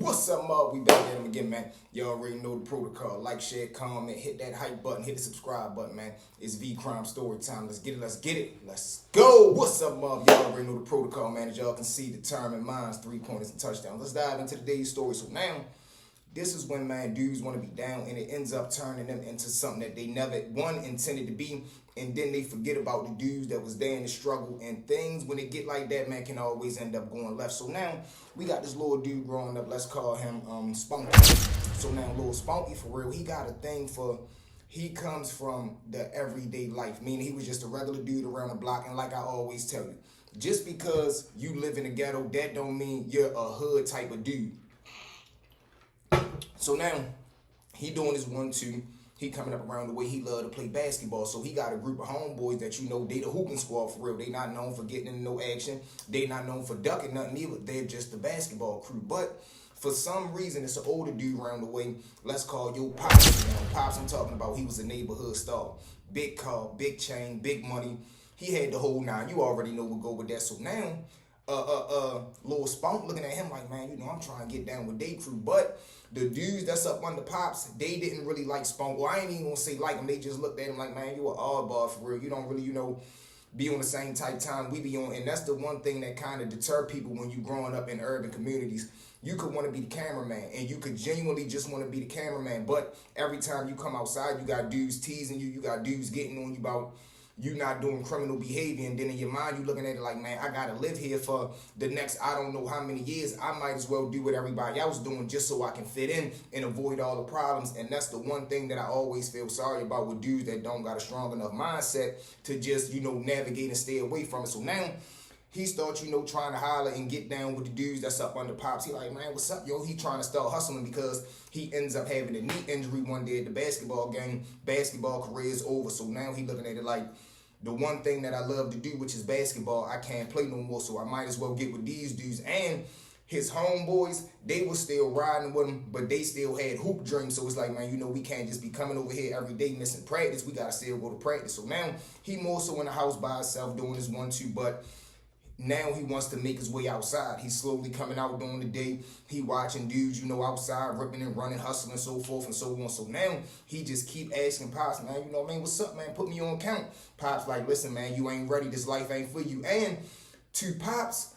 What's up, Mark? We back at him again, man. Y'all already know the protocol. Like, share, comment, hit that hype button, hit the subscribe button, man. It's V Crime Story Time. Let's get it. Let's go. What's up, Mark? Y'all already know the protocol, man. As y'all can see, determined minds, 3-pointers, and touchdowns. Let's dive into today's story. So now, this is when, man, dudes want to be down, and it ends up turning them into something that they never, one, intended to be, and then they forget about the dudes that was there in the struggle, and things, when it get like that, man, can always end up going left. So now, we got this little dude growing up, let's call him Spunky. So now, little Spunky, for real, he got a thing for, he comes from the everyday life, meaning he was just a regular dude around the block, and like I always tell you, just because you live in the ghetto, that don't mean you're a hood type of dude. So now, he doing his 1-2. He coming up around the way he love to play basketball. So he got a group of homeboys that you know, they the hooping squad for real. They not known for getting into no action. They not known for ducking nothing either. They're just the basketball crew. But for some reason, it's an older dude around the way. Let's call yo Pops. You know, Pops I'm talking about, he was a neighborhood star. Big car, big chain, big money. He had the whole nine. You already know we'll go with that. So now, little Spunk looking at him like, man, you know, I'm trying to get down with they crew. But the dudes that's up under Pops, they didn't really like Spunk. Well, I ain't even gonna say like him. They just looked at him like, man, you an oddball for real. You don't really, you know, be on the same type time we be on. And that's the one thing that kind of deter people when you growing up in urban communities. You could want to be the cameraman, and you could genuinely just want to be the cameraman. But every time you come outside, you got dudes teasing you. You got dudes getting on you about you not doing criminal behavior, and then in your mind you looking at it like, man, I gotta live here for the next I don't know how many years. I might as well do what everybody else doing just so I can fit in and avoid all the problems. And that's the one thing that I always feel sorry about with dudes that don't got a strong enough mindset to just, you know, navigate and stay away from it. So now he starts, you know, trying to holler and get down with the dudes that's up under Pops. He like, man, what's up, yo? He trying to start hustling because he ends up having a knee injury one day at the basketball game. Basketball career is over. So now he looking at it like, the one thing that I love to do, which is basketball, I can't play no more, so I might as well get with these dudes. And his homeboys, they were still riding with him, but they still had hoop dreams. So it's like, man, you know, we can't just be coming over here every day missing practice. We got to still go to practice. So now he more so in the house by himself doing his 1-2, but now he wants to make his way outside. He's slowly coming out during the day. He watching dudes, you know, outside, ripping and running, hustling, so forth and so on. So now he just keep asking Pops, man, you know, man, what's up, man? Put me on count. Pops like, listen, man, you ain't ready. This life ain't for you. And to Pops'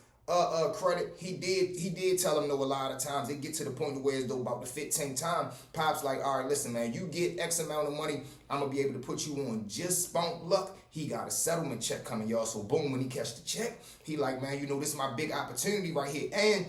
credit, he did tell him no a lot of times. It get to the point where it's though about the 15th time, Pops like, all right, listen, man, you get X amount of money, I'm gonna be able to put you on just Spunk luck. He got a settlement check coming, y'all. So boom, when he catch the check, he like, man, you know, this is my big opportunity right here. And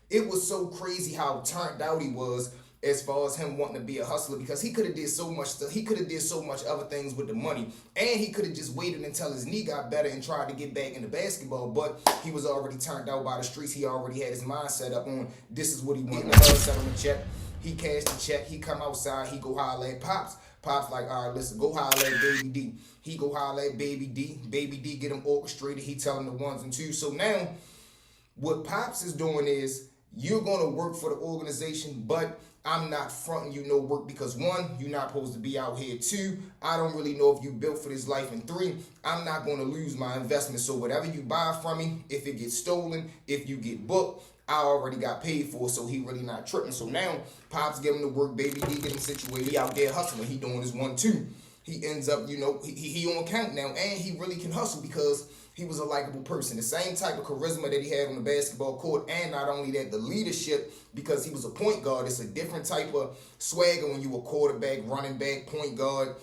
it was so crazy how turned out he was as far as him wanting to be a hustler, because he could have did so much stuff. He could have did so much other things with the money, and he could have just waited until his knee got better and tried to get back into basketball. But he was already turned out by the streets. He already had his mind set up on this is what he wanted. The settlement check. He cashed the check. He come outside. He go holler at Pops. Pops like, all right, listen, go holler at Baby D. He go holler at Baby D. Baby D get him orchestrated. He tell him the 1s and 2s. So now, what Pops is doing is, you're going to work for the organization, but I'm not fronting you no work because 1, you're not supposed to be out here. 2, I don't really know if you built for this life. And 3, I'm not going to lose my investment. So whatever you buy from me, if it gets stolen, if you get booked, I already got paid for, so he really not tripping. So now, Pops give him the work, Baby D get him situated. He out there hustling. He doing his 1-2. He ends up, you know, he on count now, and he really can hustle because he was a likable person. The same type of charisma that he had on the basketball court, and not only that, the leadership, because he was a point guard. It's a different type of swagger when you a quarterback, running back, point guard,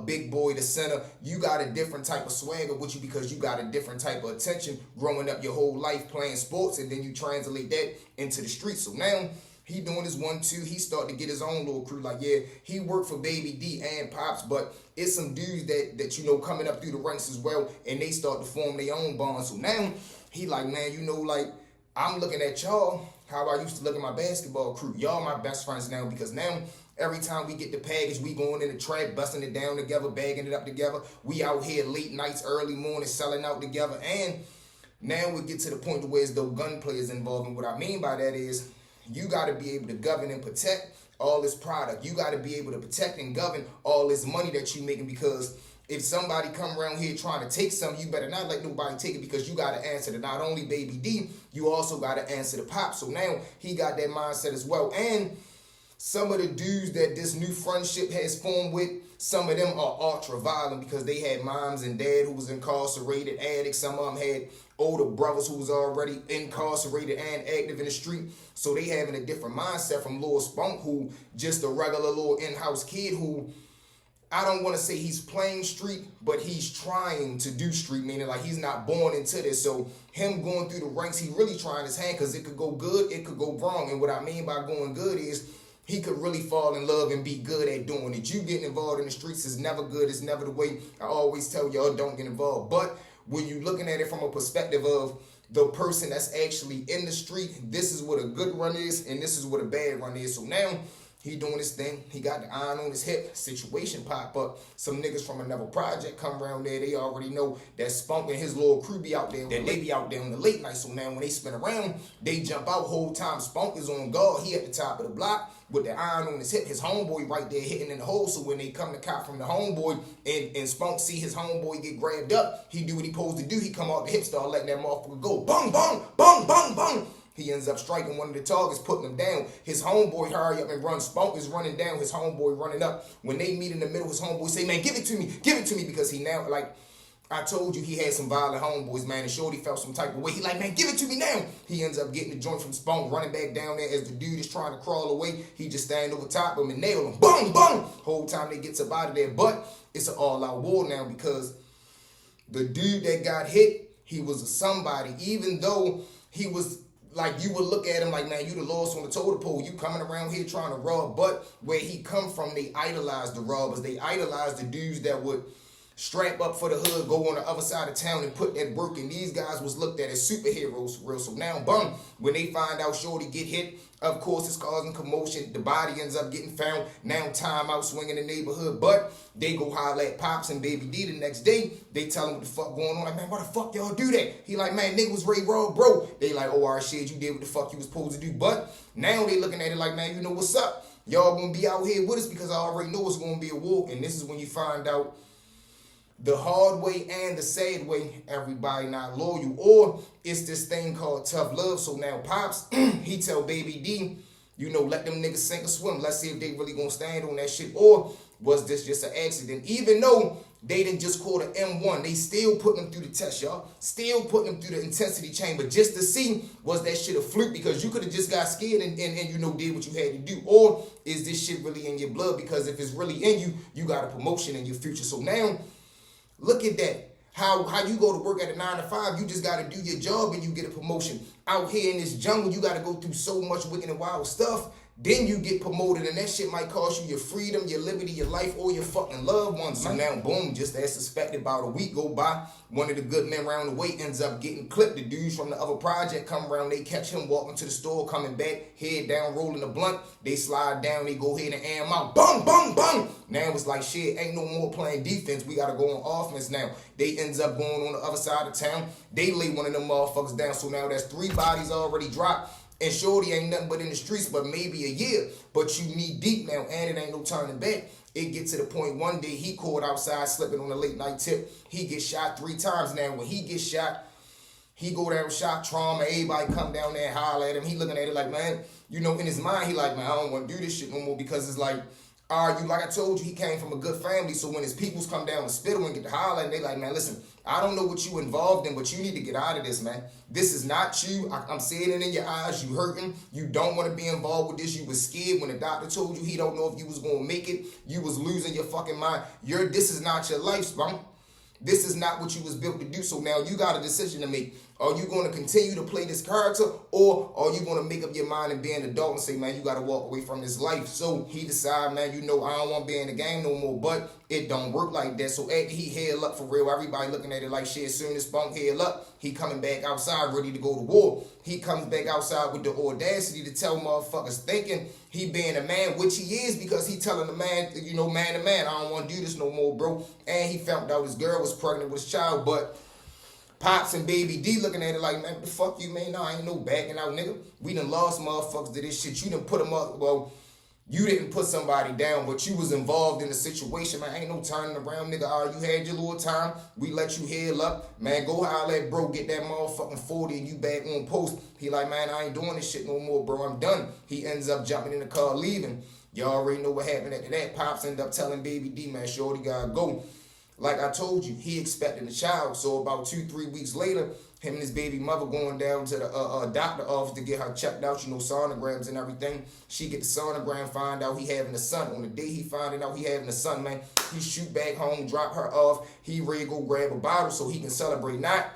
big boy, the center. You got a different type of swagger with you because you got a different type of attention growing up your whole life playing sports, and then you translate that into the streets. So now, he doing his 1-2. He start to get his own little crew. Like, yeah, he worked for Baby D and Pops, but it's some dudes that you know, coming up through the ranks as well, and they start to form their own bonds. So now, he like, man, you know, like, I'm looking at y'all how I used to look at my basketball crew. Y'all my best friends now, because now, every time we get the package, we going in the track, busting it down together, bagging it up together. We out here late nights, early mornings, selling out together. And now we get to the point where there's no gunplay is involved. And what I mean by that is, you got to be able to govern and protect all this product. You got to be able to protect and govern all this money that you're making, because if somebody come around here trying to take something, you better not let nobody take it, because you got to answer to not only Baby D, you also got to answer to Pop. So now he got that mindset as well. And some of the dudes that this new friendship has formed with, some of them are ultra violent because they had moms and dad who was incarcerated, addicts. Some of them had older brothers who was already incarcerated and active in the street. So they having a different mindset from Lil Spunk, who just a regular little in-house kid who, I don't want to say he's playing street, but he's trying to do street, meaning like he's not born into this. So him going through the ranks, he really trying his hand, because it could go good, it could go wrong. And what I mean by going good is he could really fall in love and be good at doing it. You getting involved in the streets is never good. It's never the way. I always tell y'all, don't get involved. But when you looking at it from a perspective of the person that's actually in the street, this is what a good run is and this is what a bad run is. So now he doing his thing. He got the iron on his hip. Situation pop up. Some niggas from another project come around there. They already know that Spunk and his little crew be out there. That they be out there on the late night. So now when they spin around, they jump out. Whole time Spunk is on guard. He at the top of the block with the iron on his hip. His homeboy right there hitting in the hole. So when they come to cop from the homeboy and Spunk see his homeboy get grabbed up, he do what he supposed to do. He come out the hip, start letting that motherfucker go. Bang, bang, bang, bang, bang. He ends up striking one of the targets, putting him down. His homeboy hurry up and run. Spunk is running down. His homeboy running up. When they meet in the middle, his homeboy say, man, give it to me, because he now, like I told you, he had some violent homeboys, man, and Shorty felt some type of way. He like, man, give it to me now. He ends up getting the joint from Spunk, running back down there as the dude is trying to crawl away. He just stand over top of him and nail him. Boom, boom. Whole time they gets up out of there. But it's an all-out war now, because the dude that got hit, he was a somebody, even though he was, like, you would look at him like, man, you the lowest on the totem pole. You coming around here trying to rob. But where he come from, they idolize the robbers. They idolize the dudes that would strap up for the hood, go on the other side of town and put that work in. These guys was looked at as superheroes for real. So now, boom, when they find out Shorty get hit, of course, it's causing commotion. The body ends up getting found. Now time out swinging the neighborhood. But they go holler at Pops and Baby D the next day. They tell him what the fuck going on. Like, man, why the fuck y'all do that? He like, man, nigga was Ray Raw, bro. They like, oh, our shit, you did what the fuck you was supposed to do. But now they looking at it like, man, you know what's up? Y'all gonna be out here with us because I already know it's gonna be a war. And this is when you find out the hard way and the sad way, everybody not loyal, or it's this thing called tough love. So now Pops, he tell Baby D, you know, let them niggas sink or swim. Let's see if they really gonna stand on that shit, or was this just an accident? Even though they didn't just call the M1, they still putting them through the test, y'all. Still putting them through the intensity chamber just to see, was that shit a fluke? Because you could have just got scared and you know, did what you had to do. Or is this shit really in your blood? Because if it's really in you, you got a promotion in your future. So now, look at that. How you go to work at a 9 to 5, you just got to do your job and you get a promotion. Out here in this jungle, you got to go through so much wicked and wild stuff. Then you get promoted, and that shit might cost you your freedom, your liberty, your life, or your fucking loved ones. So now, boom, just as suspected, about a week go by, one of the good men around the way ends up getting clipped. The dudes from the other project come around, they catch him walking to the store, coming back, head down, rolling the blunt. They slide down, they go ahead and air him out. Boom, boom, boom. Now it's like, shit, ain't no more playing defense. We got to go on offense now. They ends up going on the other side of town. They lay one of them motherfuckers down. So now that's 3 bodies already dropped. And Shorty ain't nothing but in the streets, but maybe a year. But you knee deep now, and it ain't no turning back. It gets to the point one day he caught outside slipping on a late night tip. He gets shot 3 times now. When he gets shot, he go down shot trauma. Everybody come down there and holler at him. He looking at it like, man, you know, in his mind, he like, man, I don't want to do this shit no more, because it's like, like I told you, he came from a good family. So when his peoples come down and spit him and get to holler, and they like, man, listen, I don't know what you involved in, but you need to get out of this, man. This is not you. I'm seeing it in your eyes. You hurting. You don't want to be involved with this. You was scared when the doctor told you he don't know if you was going to make it. You was losing your fucking mind. This is not your life, Spunk. This is not what you was built to do. So now you got a decision to make. Are you going to continue to play this character, or are you going to make up your mind and be an adult and say, man, you got to walk away from this life? So he decided, man, you know, I don't want to be in the game no more, but it don't work like that. So after he head up for real, everybody looking at it like shit. As soon as Spunk head up, he coming back outside ready to go to war. He comes back outside with the audacity to tell motherfuckers, thinking he being a man, which he is, because he telling the man, you know, man to man, I don't want to do this no more, bro. And he found out his girl was pregnant with his child, but Pops and Baby D looking at it like, man, what the fuck you, man? No, I ain't no backing out, nigga. We done lost motherfuckers to this shit. You done put them up. Well, You didn't put somebody down, but you was involved in the situation, man. Ain't no turning around, nigga. You had your little time. We let you heal up. Man, go holler at bro, get that motherfucking 40 and you back on post. He like, man, I ain't doing this shit no more, bro. I'm done. He ends up jumping in the car, leaving. Y'all already know what happened after that. Pops ended up telling Baby D, man, shorty gotta go. Like I told you, he expecting a child. So about 2-3 weeks later, him and his baby mother going down to the doctor office to get her checked out, sonograms and everything. She get the sonogram, find out he having a son. On the day he finding out he having a son, man, he shoot back home, drop her off. He ready to go grab a bottle so he can celebrate. Not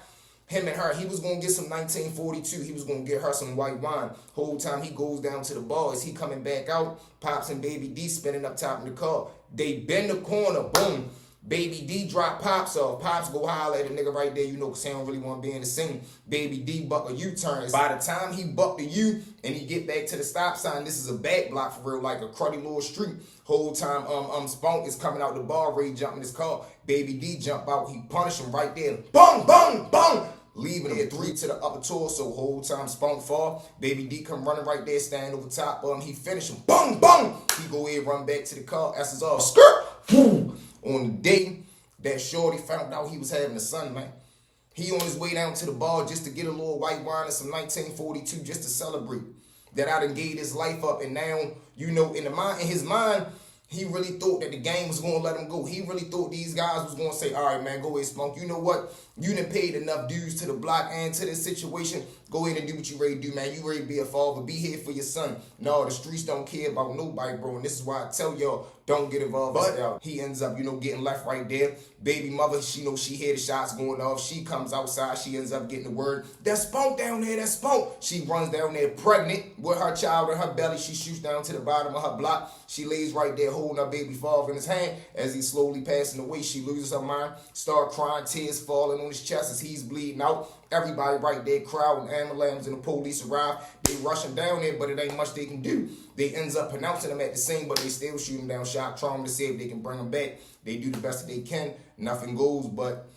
him and her. He was going to get some 1942. He was going to get her some white wine. Whole time he goes down to the bar. As he coming back out, Pops and Baby D spinning up top in the car. They bend the corner, boom. Baby D drop Pops off. Pops go holler at the nigga right there, cause he don't really want to be in the scene. Baby D buck a U-turn. By the time he buck the U and he get back to the stop sign, this is a back block for real, like a cruddy little street. Whole time Spunky is coming out the bar, Ray jumping his car. Baby D jump out, he punish him right there. Bung, bung, bung! Leaving him 3 to the upper torso. Whole time Spunk fall. Baby D come running right there, stand over top. He finish him. Bung, bung! He go ahead, run back to the car. Asses off. Skirt! Woo! On the day that shorty found out he was having a son, man. He on his way down to the bar just to get a little white wine and some 1942 just to celebrate that I done gave his life up. And now, in his mind, he really thought that the game was going to let him go. He really thought these guys was going to say, all right, man, go ahead, Spunk. You know what? You done paid enough dues to the block and to this situation. Go ahead and do what you ready to do, man. You ready to be a father. Be here for your son. No, the streets don't care about nobody, bro. And this is why I tell y'all, don't get involved. But he ends up, getting left right there. Baby mother, she hear the shots going off. She comes outside. She ends up getting the word. That's Spunk down there. That's Spunk. She runs down there pregnant with her child in her belly. She shoots down to the bottom of her block. She lays right there holding her baby father in his hand. As he's slowly passing away, she loses her mind. Start crying, tears falling on his chest as he's bleeding out. Everybody right there, crowd and ambulance and the police arrive. They rush him down there, but it ain't much they can do. They ends up pronouncing him at the scene, but they still shoot him down, shock trauma to see if they can bring him back. They do the best that they can. Nothing goes, but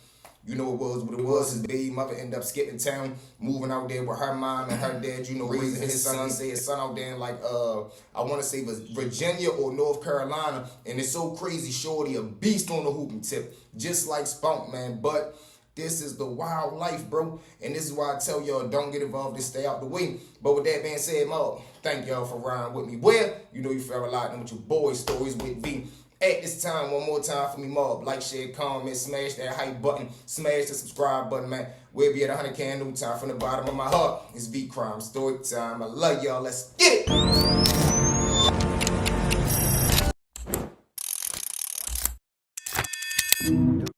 it was what it was. His baby mother ended up skipping town, moving out there with her mom and her dad, raising his son. He say his son out there in I want to say Virginia or North Carolina. And it's so crazy, shorty, a beast on the hooping tip, just like Spunk, man. But this is the wild life, bro. And this is why I tell y'all, don't get involved and stay out the way. But with that being said, Mob, thank y'all for riding with me. Well, you fell a lot with your boy Stories with V. At this time, one more time for me, Mob. Like, share, comment, smash that hype button, smash the subscribe button, man. We'll be at 100K in no time. From the bottom of my heart, it's V Crime Story Time. I love y'all. Let's get it.